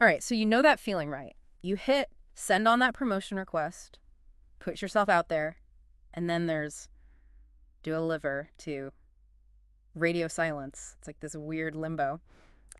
All right, so you know that feeling, right? You hit send on that promotion request, put yourself out there, and then there's deliver to radio silence. It's like this weird limbo.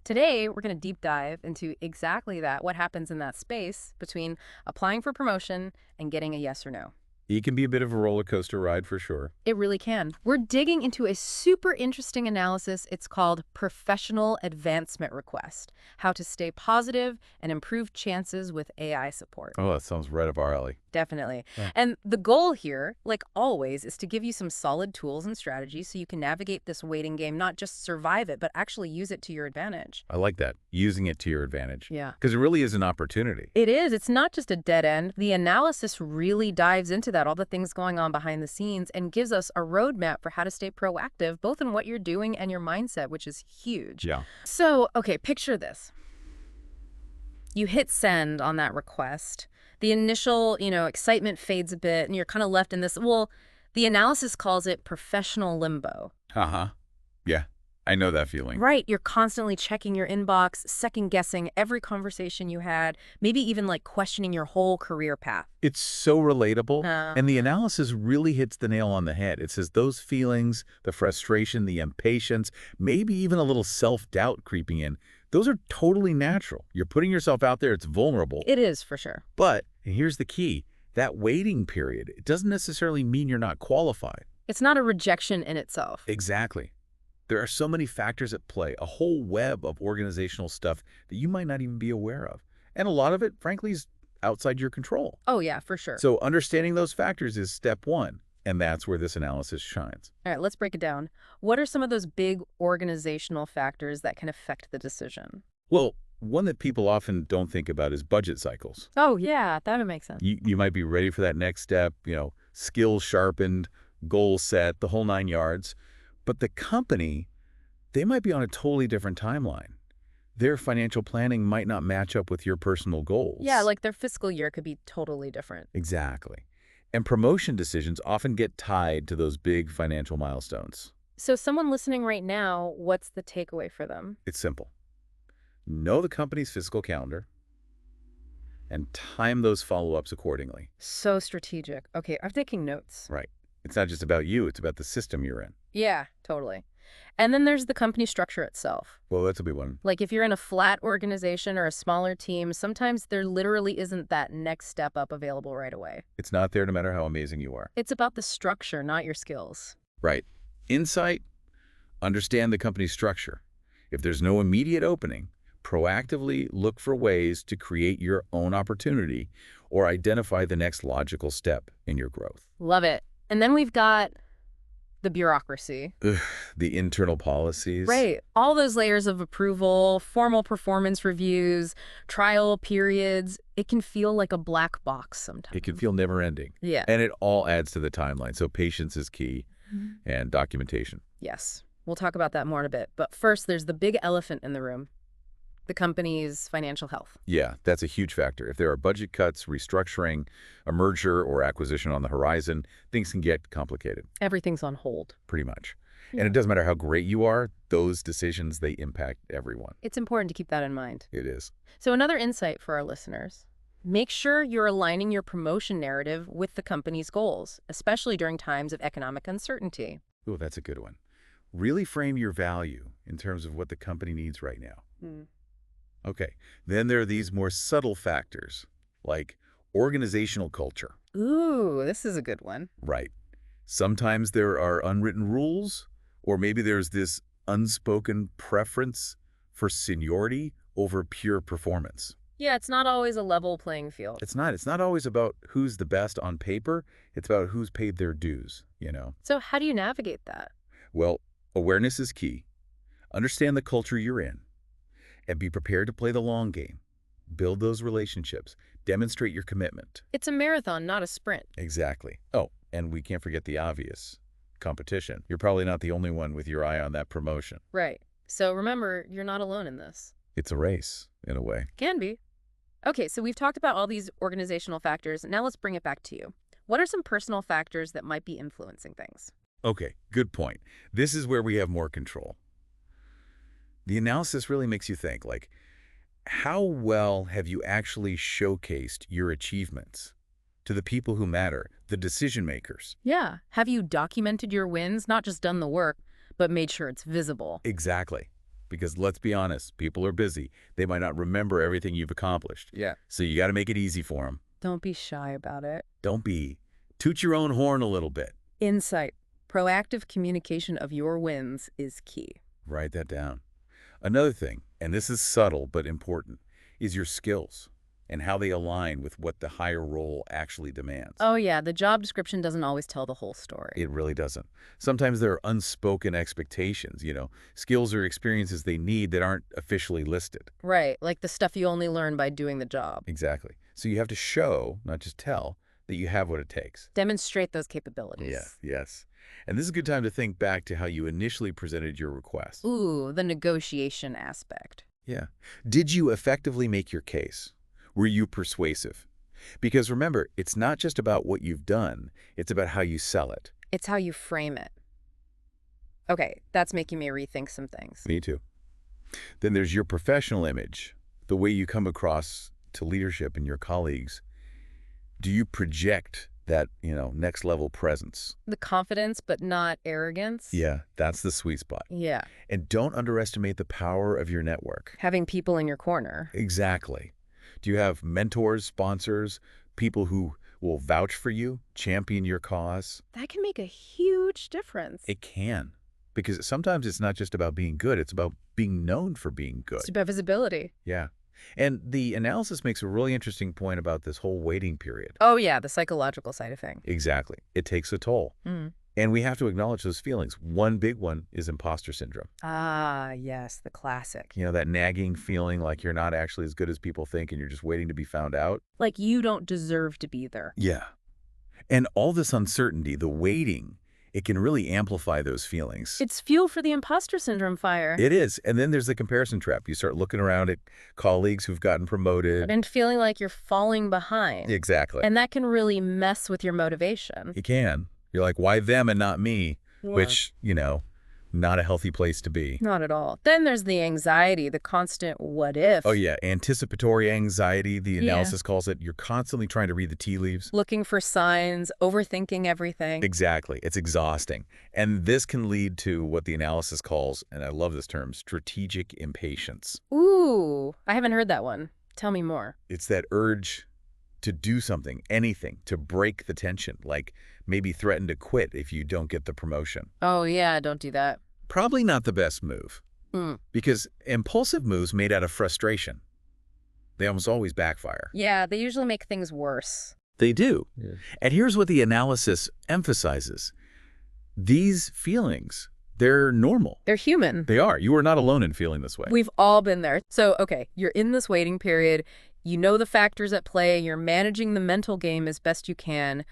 Today, we're going to deep dive into exactly that, what happens in that space between applying for promotion and getting a yes or no. It can be a bit of a roller coaster ride for sure. It really can. We're digging into a super interesting analysis. It's called Professional Advancement Request, how to stay positive and improve chances with AI support. Oh, that sounds right up our alley. Definitely. Yeah. And the goal here, like always, is to give you some solid tools and strategies so you can navigate this waiting game, not just survive it, but actually use it to your advantage. I like that, using it to your advantage. Yeah. Because it really is an opportunity. It is. It's not just a dead end. The analysis really dives into that, all the things going on behind the scenes, and gives us a roadmap for how to stay proactive, both in what you're doing and your mindset, which is huge. Yeah. So, okay, picture this. You hit send on that request. The initial, excitement fades a bit, and you're kind of left in this, well, the analysis calls it professional limbo. Uh-huh. Yeah, I know that feeling. Right. You're constantly checking your inbox, second-guessing every conversation you had, maybe even like questioning your whole career path. It's so relatable, Uh, and the analysis really hits the nail on the head. It says those feelings, the frustration, the impatience, maybe even a little self-doubt creeping in, those are totally natural. You're putting yourself out there, it's vulnerable. It is, for sure. But, and here's the key, that waiting period, it doesn't necessarily mean you're not qualified. It's not a rejection in itself. Exactly. There are so many factors at play, a whole web of organizational stuff that you might not even be aware of. And a lot of it, frankly, is outside your control. Oh, yeah, for sure. So understanding those factors is step one, and that's where this analysis shines. All right, let's break it down. What are some of those big organizational factors that can affect the decision? Well, one that people often don't think about is budget cycles. Oh, yeah, that would make sense. You might be ready for that next step, skills sharpened, goals set, the whole 9 yards. But the company, they might be on a totally different timeline. Their financial planning might not match up with your personal goals. Yeah, like their fiscal year could be totally different. Exactly. And promotion decisions often get tied to those big financial milestones. So someone listening right now, what's the takeaway for them? It's simple. Know the company's fiscal calendar and time those follow-ups accordingly. So strategic. Okay, I'm taking notes. Right. It's not just about you, it's about the system you're in. Yeah, totally. And then there's the company structure itself. Well, that's a big one. Like if you're in a flat organization or a smaller team, sometimes there literally isn't that next step up available right away. It's not there no matter how amazing you are. It's about the structure, not your skills. Right. Insight, understand the company's structure. If there's no immediate opening, proactively look for ways to create your own opportunity or identify the next logical step in your growth. Love it. And then we've got the bureaucracy. Ugh, the internal policies. Right. All those layers of approval, formal performance reviews, trial periods. It can feel like a black box sometimes. It can feel never-ending. Yeah. And it all adds to the timeline. So patience is key, and documentation. Yes. We'll talk about that more in a bit. But first, there's the big elephant in the room. The company's financial health. Yeah, that's a huge factor. If there are budget cuts, restructuring, a merger or acquisition on the horizon, things can get complicated. Everything's on hold. Pretty much. Yeah. And it doesn't matter how great you are, those decisions, they impact everyone. It's important to keep that in mind. It is. So another insight for our listeners. Make sure you're aligning your promotion narrative with the company's goals, especially during times of economic uncertainty. Oh, that's a good one. Really frame your value in terms of what the company needs right now. Okay, then there are these more subtle factors, like organizational culture. Ooh, this is a good one. Right. Sometimes there are unwritten rules, or maybe there's this unspoken preference for seniority over pure performance. Yeah, it's not always a level playing field. It's not always about who's the best on paper. It's about who's paid their dues, So how do you navigate that? Well, awareness is key. Understand the culture you're in, and be prepared to play the long game. Build those relationships. Demonstrate your commitment. It's a marathon, not a sprint. Exactly. Oh, and we can't forget the obvious. Competition. You're probably not the only one with your eye on that promotion. Right. So remember, you're not alone in this. It's a race, in a way. Can be. Okay, so we've talked about all these organizational factors. Now let's bring it back to you. What are some personal factors that might be influencing things? Okay, good point. This is where we have more control. The analysis really makes you think, like, how well have you actually showcased your achievements to the people who matter, the decision makers? Yeah. Have you documented your wins, not just done the work, but made sure it's visible? Exactly. Because let's be honest, people are busy. They might not remember everything you've accomplished. Yeah. So you got to make it easy for them. Don't be shy about it. Don't be. Toot your own horn a little bit. Insight. Proactive communication of your wins is key. Write that down. Another thing, and this is subtle but important, is your skills and how they align with what the higher role actually demands. Oh yeah, the job description doesn't always tell the whole story. It really doesn't. Sometimes there are unspoken expectations, skills or experiences they need that aren't officially listed. Right, like the stuff you only learn by doing the job. Exactly. So you have to show, not just tell, that you have what it takes. Demonstrate those capabilities. Yes. And this is a good time to think back to how you initially presented your request. Ooh, the negotiation aspect. Yeah. Did you effectively make your case? Were you persuasive? Because remember, it's not just about what you've done, it's about how you sell it. It's how you frame it. Okay, that's making me rethink some things. Me too. Then there's your professional image, the way you come across to leadership and your colleagues. Do you project that, next level presence? The confidence, but not arrogance? Yeah, that's the sweet spot. Yeah. And don't underestimate the power of your network. Having people in your corner. Exactly. Do you have mentors, sponsors, people who will vouch for you, champion your cause? That can make a huge difference. It can. Because sometimes it's not just about being good, it's about being known for being good. It's about visibility. Yeah. And the analysis makes a really interesting point about this whole waiting period. Oh yeah, the psychological side of things. Exactly. It takes a toll. And we have to acknowledge those feelings. One big one is imposter syndrome. Ah, yes, the classic. That nagging feeling like you're not actually as good as people think and you're just waiting to be found out. Like you don't deserve to be there. Yeah. And all this uncertainty, the waiting, it can really amplify those feelings. It's fuel for the imposter syndrome fire. It is. And then there's the comparison trap. You start looking around at colleagues who've gotten promoted. And feeling like you're falling behind. Exactly. And that can really mess with your motivation. It can. You're like, why them and not me? Yeah. Which, not a healthy place to be. Not at all. Then there's the anxiety, the constant what if. Oh, yeah. Anticipatory anxiety, the analysis calls it. You're constantly trying to read the tea leaves. Looking for signs, overthinking everything. Exactly. It's exhausting. And this can lead to what the analysis calls, and I love this term, strategic impatience. Ooh, I haven't heard that one. Tell me more. It's that urge to do something, anything, to break the tension, like maybe threaten to quit if you don't get the promotion. Oh, yeah, don't do that. Probably not the best move, because impulsive moves made out of frustration, they almost always backfire. Yeah, they usually make things worse. They do. Yeah. And here's what the analysis emphasizes. These feelings, they're normal. They're human. They are. You are not alone in feeling this way. We've all been there. So, okay, you're in this waiting period. You know the factors at play. You're managing the mental game as best you can.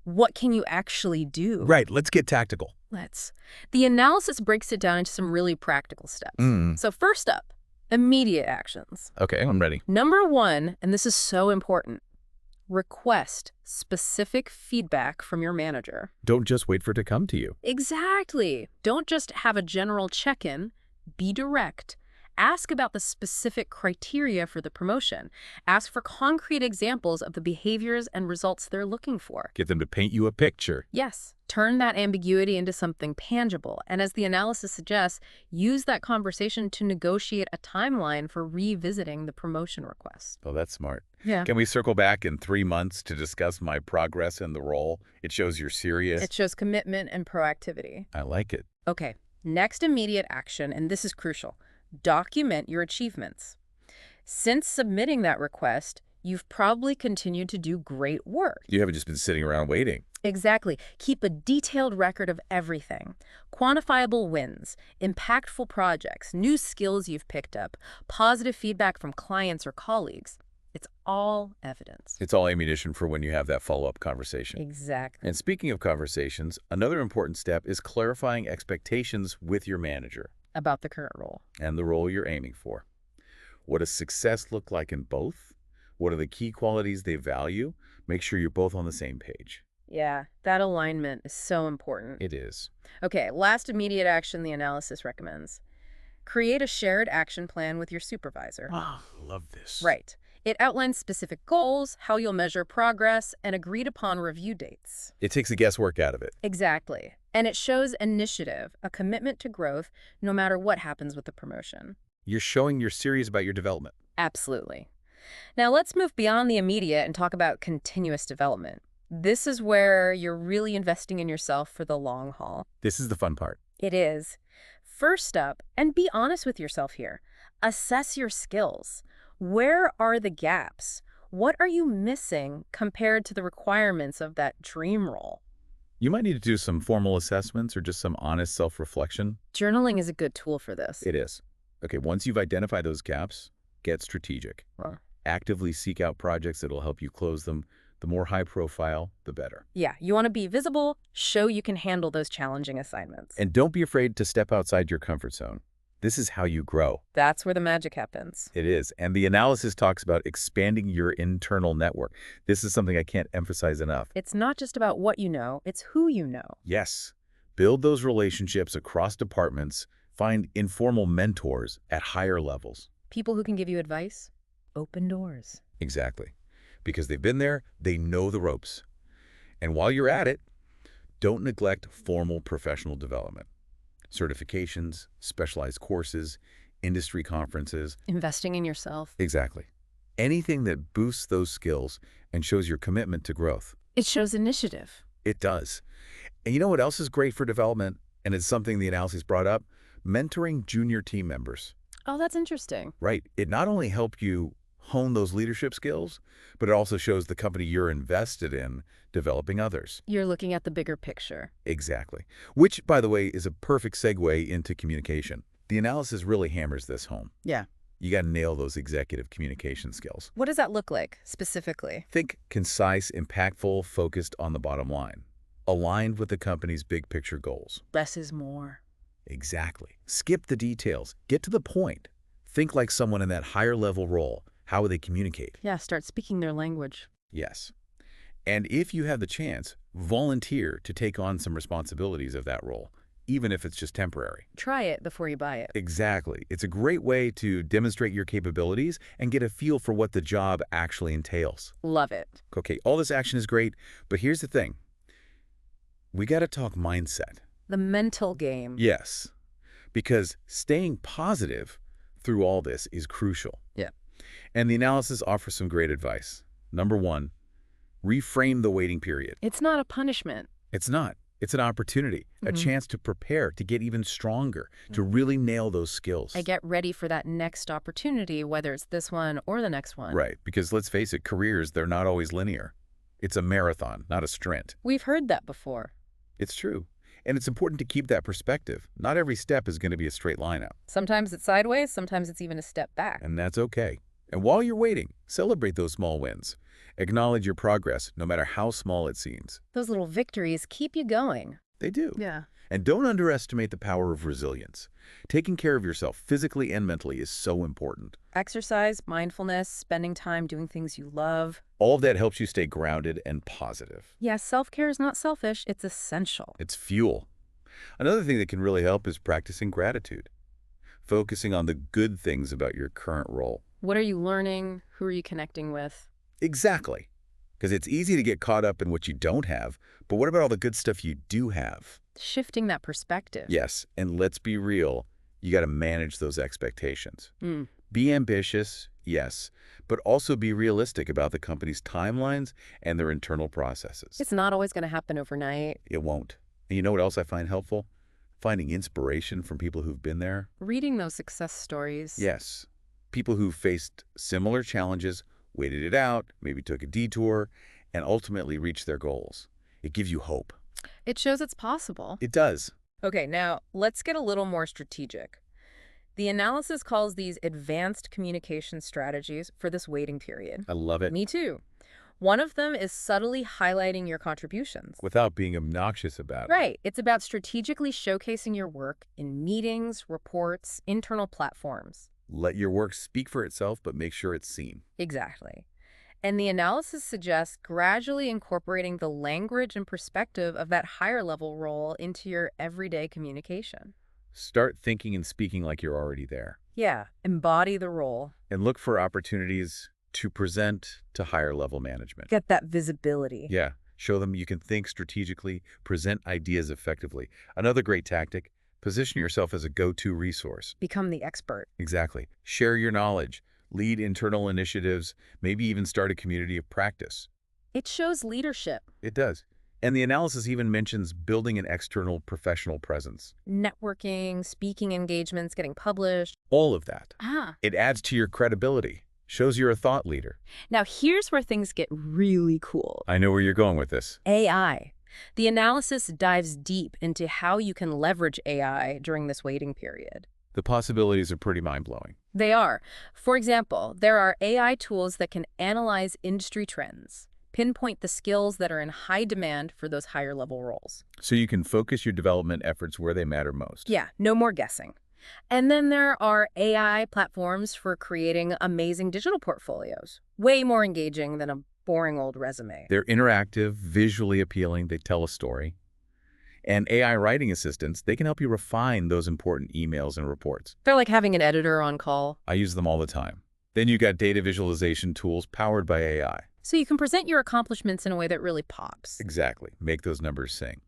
What can you actually do? Right. Let's get tactical. Let's. The analysis breaks it down into some really practical steps. So first up, immediate actions. Okay, I'm ready. Number one, and this is so important, request specific feedback from your manager. Don't just wait for it to come to you. Exactly. Don't just have a general check-in. Be direct. Ask about the specific criteria for the promotion. Ask for concrete examples of the behaviors and results they're looking for. Get them to paint you a picture. Yes, turn that ambiguity into something tangible. And as the analysis suggests, use that conversation to negotiate a timeline for revisiting the promotion request. Oh, that's smart. Yeah. Can we circle back in 3 months to discuss my progress in the role? It shows you're serious. It shows commitment and proactivity. I like it. Okay, next immediate action, and this is crucial. Document your achievements. Since submitting that request, you've probably continued to do great work. You haven't just been sitting around waiting. Exactly. Keep a detailed record of everything. Quantifiable wins, impactful projects, new skills you've picked up, positive feedback from clients or colleagues. It's all evidence. It's all ammunition for when you have that follow-up conversation. Exactly. And speaking of conversations, another important step is clarifying expectations with your manager. About the current role. And the role you're aiming for. What does success look like in both? What are the key qualities they value? Make sure you're both on the same page. Yeah, that alignment is so important. It is. Okay, last immediate action the analysis recommends. Create a shared action plan with your supervisor. Ah, love this. Right. It outlines specific goals, how you'll measure progress, and agreed upon review dates. It takes the guesswork out of it. Exactly. And it shows initiative, a commitment to growth, no matter what happens with the promotion. You're showing you're serious about your development. Absolutely. Now let's move beyond the immediate and talk about continuous development. This is where you're really investing in yourself for the long haul. This is the fun part. It is. First up, and be honest with yourself here, assess your skills. Where are the gaps? What are you missing compared to the requirements of that dream role? You might need to do some formal assessments or just some honest self-reflection. Journaling is a good tool for this. It is. Okay, once you've identified those gaps, get strategic. Actively seek out projects that'll help you close them. The more high profile, the better. Yeah, you want to be visible, show you can handle those challenging assignments. And don't be afraid to step outside your comfort zone. This is how you grow. That's where the magic happens. It is. And the analysis talks about expanding your internal network. This is something I can't emphasize enough. It's not just about what you know, it's who you know. Yes. Build those relationships across departments. Find informal mentors at higher levels. People who can give you advice, open doors. Exactly. Because they've been there, they know the ropes. And while you're at it, don't neglect formal professional development. Certifications, specialized courses, industry conferences. Investing in yourself. Exactly. Anything that boosts those skills and shows your commitment to growth. It shows initiative. It does. And you know what else is great for development? And it's something the analysis brought up? Mentoring junior team members. Oh, that's interesting. Right. It not only helps you hone those leadership skills, but it also shows the company you're invested in developing others. You're looking at the bigger picture. Exactly. Which, by the way, is a perfect segue into communication. The analysis really hammers this home. Yeah. You got to nail those executive communication skills. What does that look like, specifically? Think concise, impactful, focused on the bottom line. Aligned with the company's big picture goals. Less is more. Exactly. Skip the details. Get to the point. Think like someone in that higher level role. How would they communicate? Yeah, start speaking their language. Yes. And if you have the chance, volunteer to take on some responsibilities of that role, even if it's just temporary. Try it before you buy it. Exactly. It's a great way to demonstrate your capabilities and get a feel for what the job actually entails. Love it. Okay, all this action is great, but here's the thing. We got to talk mindset. The mental game. Yes, because staying positive through all this is crucial. Yeah. And the analysis offers some great advice. Number one, reframe the waiting period. It's not a punishment. It's not. It's an opportunity, a chance to prepare, to get even stronger, to really nail those skills. I get ready for that next opportunity, whether it's this one or the next one. Right, because let's face it, careers, they're not always linear. It's a marathon, not a sprint. We've heard that before. It's true. And it's important to keep that perspective. Not every step is going to be a straight line up. Sometimes it's sideways, sometimes it's even a step back. And that's okay. And while you're waiting, celebrate those small wins. Acknowledge your progress, no matter how small it seems. Those little victories keep you going. They do. Yeah. And don't underestimate the power of resilience. Taking care of yourself physically and mentally is so important. Exercise, mindfulness, spending time doing things you love. All of that helps you stay grounded and positive. Yeah, self-care is not selfish, it's essential. It's fuel. Another thing that can really help is practicing gratitude. Focusing on the good things about your current role. What are you learning? Who are you connecting with? Exactly. Because it's easy to get caught up in what you don't have, but what about all the good stuff you do have? Shifting that perspective. Yes, and let's be real, you got to manage those expectations. Be ambitious, yes, but also be realistic about the company's timelines and their internal processes. It's not always going to happen overnight. It won't. And you know what else I find helpful? Finding inspiration from people who've been there. Reading those success stories. Yes. People who faced similar challenges, waited it out, maybe took a detour, and ultimately reached their goals. It gives you hope. It shows it's possible. It does. Okay, now let's get a little more strategic. The analysis calls these advanced communication strategies for this waiting period. I love it. Me too. One of them is subtly highlighting your contributions. Without being obnoxious about it. Right. It's about strategically showcasing your work in meetings, reports, internal platforms. Let your work speak for itself, but make sure it's seen. Exactly. And the analysis suggests gradually incorporating the language and perspective of that higher level role into your everyday communication. Start thinking and speaking like you're already there. Yeah, embody the role. And look for opportunities to present to higher level management. Get that visibility. Yeah, show them you can think strategically, present ideas effectively. Another great tactic, position yourself as a go-to resource. Become the expert. Exactly. Share your knowledge, lead internal initiatives, maybe even start a community of practice. It shows leadership. It does. And the analysis even mentions building an external professional presence. Networking, speaking engagements, getting published. All of that. Ah. It adds to your credibility, shows you're a thought leader. Now here's where things get really cool. I know where you're going with this. AI. The analysis dives deep into how you can leverage AI during this waiting period. The possibilities are pretty mind-blowing. They are. For example, there are AI tools that can analyze industry trends, pinpoint the skills that are in high demand for those higher level roles. So you can focus your development efforts where they matter most. Yeah, no more guessing. And then there are AI platforms for creating amazing digital portfolios, way more engaging than a boring old resume. They're interactive, visually appealing, they tell a story. And AI writing assistants, they can help you refine those important emails and reports. They're like having an editor on call. I use them all the time. Then you got data visualization tools powered by AI. So you can present your accomplishments in a way that really pops. Exactly. Make those numbers sing.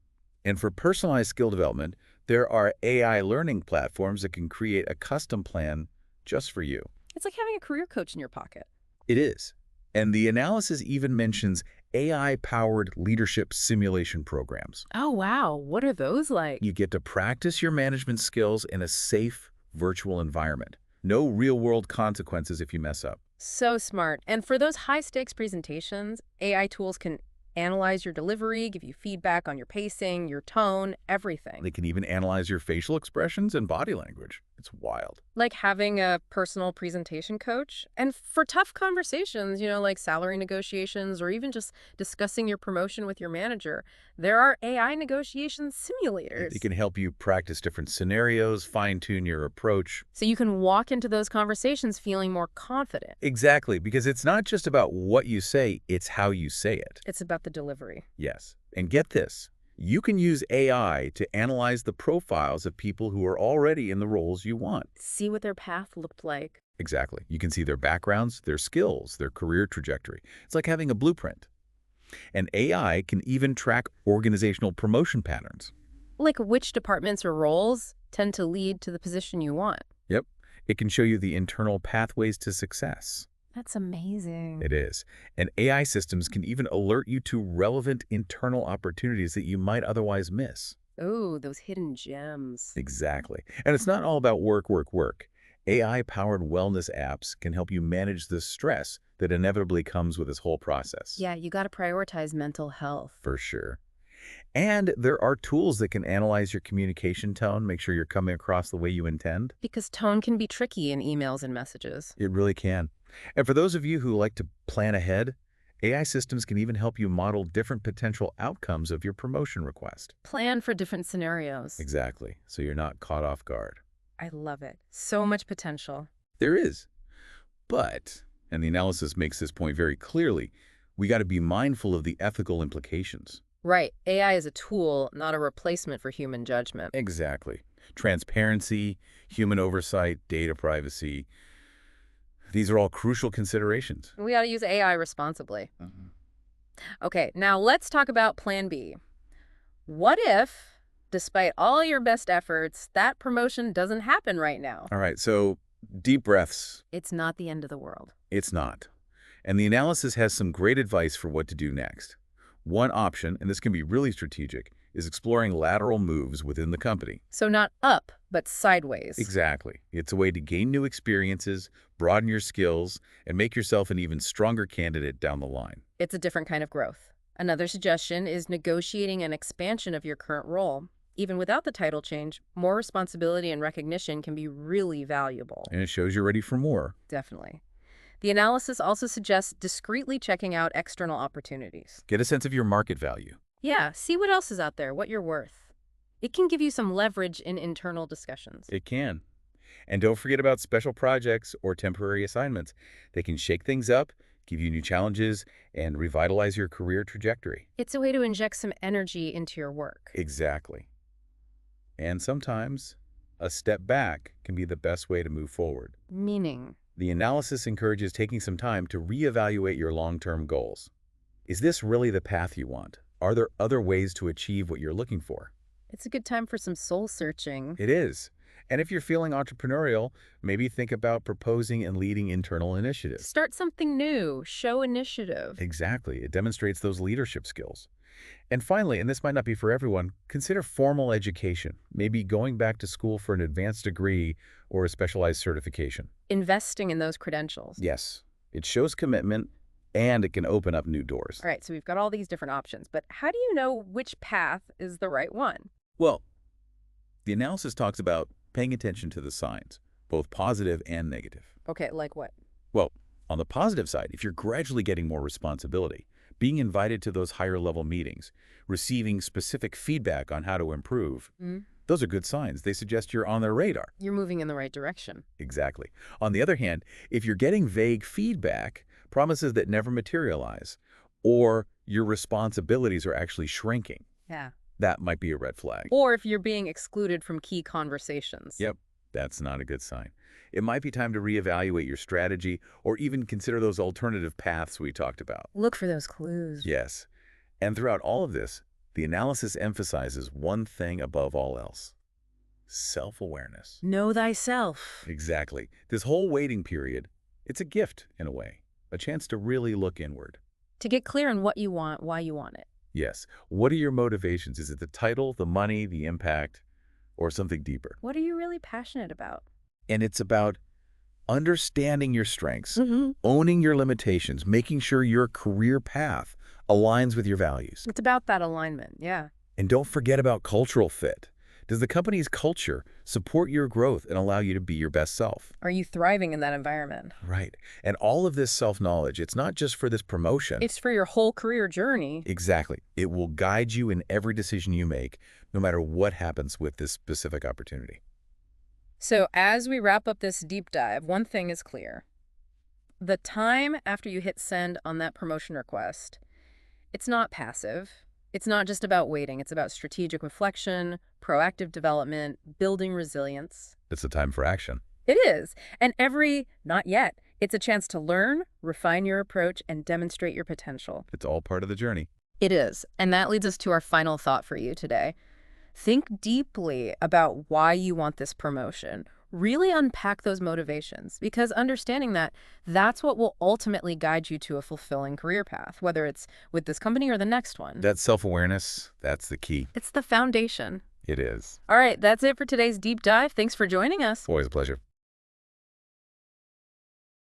And for personalized skill development, there are AI learning platforms that can create a custom plan just for you. It's like having a career coach in your pocket. It is. And the analysis even mentions AI-powered leadership simulation programs. Oh, wow. What are those like? You get to practice your management skills in a safe virtual environment. No real-world consequences if you mess up. So smart. And for those high-stakes presentations, AI tools can analyze your delivery, give you feedback on your pacing, your tone, everything. They can even analyze your facial expressions and body language. It's wild. Like having a personal presentation coach. And for tough conversations, like salary negotiations or even just discussing your promotion with your manager, there are AI negotiation simulators. They can help you practice different scenarios, fine-tune your approach. So you can walk into those conversations feeling more confident. Exactly, because it's not just about what you say, it's how you say it. It's about the delivery. Yes. And get this. You can use AI to analyze the profiles of people who are already in the roles you want. See what their path looked like. Exactly. You can see their backgrounds, their skills, their career trajectory. It's like having a blueprint. And AI can even track organizational promotion patterns. Like which departments or roles tend to lead to the position you want. Yep. It can show you the internal pathways to success. That's amazing. It is. And AI systems can even alert you to relevant internal opportunities that you might otherwise miss. Ooh, those hidden gems. Exactly. And it's not all about work, work, work. AI-powered wellness apps can help you manage the stress that inevitably comes with this whole process. Yeah, you got to prioritize mental health. For sure. And there are tools that can analyze your communication tone, make sure you're coming across the way you intend. Because tone can be tricky in emails and messages. It really can. And for those of you who like to plan ahead, AI systems can even help you model different potential outcomes of your promotion request. Plan for different scenarios. Exactly. So you're not caught off guard. I love it. So much potential. There is. But, and the analysis makes this point very clearly, we got to be mindful of the ethical implications. Right. AI is a tool, not a replacement for human judgment. Exactly. Transparency, human oversight, data privacy. These are all crucial considerations. We got to use AI responsibly. Okay, now let's talk about Plan B. What if, despite all your best efforts, that promotion doesn't happen right now? All right, so deep breaths. It's not the end of the world. It's not. And the analysis has some great advice for what to do next. One option, and this can be really strategic, is exploring lateral moves within the company. So not up, but sideways. Exactly. It's a way to gain new experiences, broaden your skills, and make yourself an even stronger candidate down the line. It's a different kind of growth. Another suggestion is negotiating an expansion of your current role. Even without the title change, more responsibility and recognition can be really valuable. And it shows you're ready for more. Definitely. The analysis also suggests discreetly checking out external opportunities. Get a sense of your market value. Yeah, see what else is out there, what you're worth. It can give you some leverage in internal discussions. It can. And don't forget about special projects or temporary assignments. They can shake things up, give you new challenges, and revitalize your career trajectory. It's a way to inject some energy into your work. Exactly. And sometimes a step back can be the best way to move forward. Meaning, The analysis encourages taking some time to reevaluate your long-term goals. Is this really the path you want? Are there other ways to achieve what you're looking for? it's a good time for some soul searching. It is. And if you're feeling entrepreneurial, maybe think about proposing and leading internal initiatives. Start something new. Show initiative. Exactly. It demonstrates those leadership skills. And finally, and this might not be for everyone, consider formal education, maybe going back to school for an advanced degree or a specialized certification. Investing in those credentials. Yes, it shows commitment and it can open up new doors. All right, so we've got all these different options, but how do you know which path is the right one? Well, the analysis talks about paying attention to the signs, both positive and negative. Okay, like what? Well, on the positive side, if you're gradually getting more responsibility, being invited to those higher level meetings, receiving specific feedback on how to improve, those are good signs. They suggest you're on their radar. You're moving in the right direction. Exactly. On the other hand, if you're getting vague feedback, promises that never materialize, or your responsibilities are actually shrinking, Yeah. that might be a red flag. Or if you're being excluded from key conversations. Yep, that's not a good sign. It might be time to reevaluate your strategy or even consider those alternative paths we talked about. Look for those clues. Yes. And throughout all of this, the analysis emphasizes one thing above all else: self-awareness. Know thyself. Exactly. This whole waiting period, it's a gift in a way, a chance to really look inward. To get clear on what you want, why you want it. Yes. What are your motivations? Is it the title, the money, the impact, or something deeper? What are you really passionate about? And it's about understanding your strengths, owning your limitations, making sure your career path aligns with your values. It's about that alignment, yeah. And don't forget about cultural fit. Does the company's culture support your growth and allow you to be your best self? Are you thriving in that environment? Right. And all of this self-knowledge, it's not just for this promotion. It's for your whole career journey. Exactly. It will guide you in every decision you make, no matter what happens with this specific opportunity. So as we wrap up this deep dive, one thing is clear. The time after you hit send on that promotion request, it's not passive. It's not just about waiting. It's about strategic reflection, proactive development, building resilience. It's a time for action. It is. And every not yet, it's a chance to learn, refine your approach, and demonstrate your potential. It's all part of the journey. It is. And that leads us to our final thought for you today. Think deeply about why you want this promotion. Really unpack those motivations, because understanding that, that's what will ultimately guide you to a fulfilling career path, whether it's with this company or the next one. That self-awareness, that's the key. It's the foundation. It is. All right, that's it for today's deep dive. Thanks for joining us. Always a pleasure.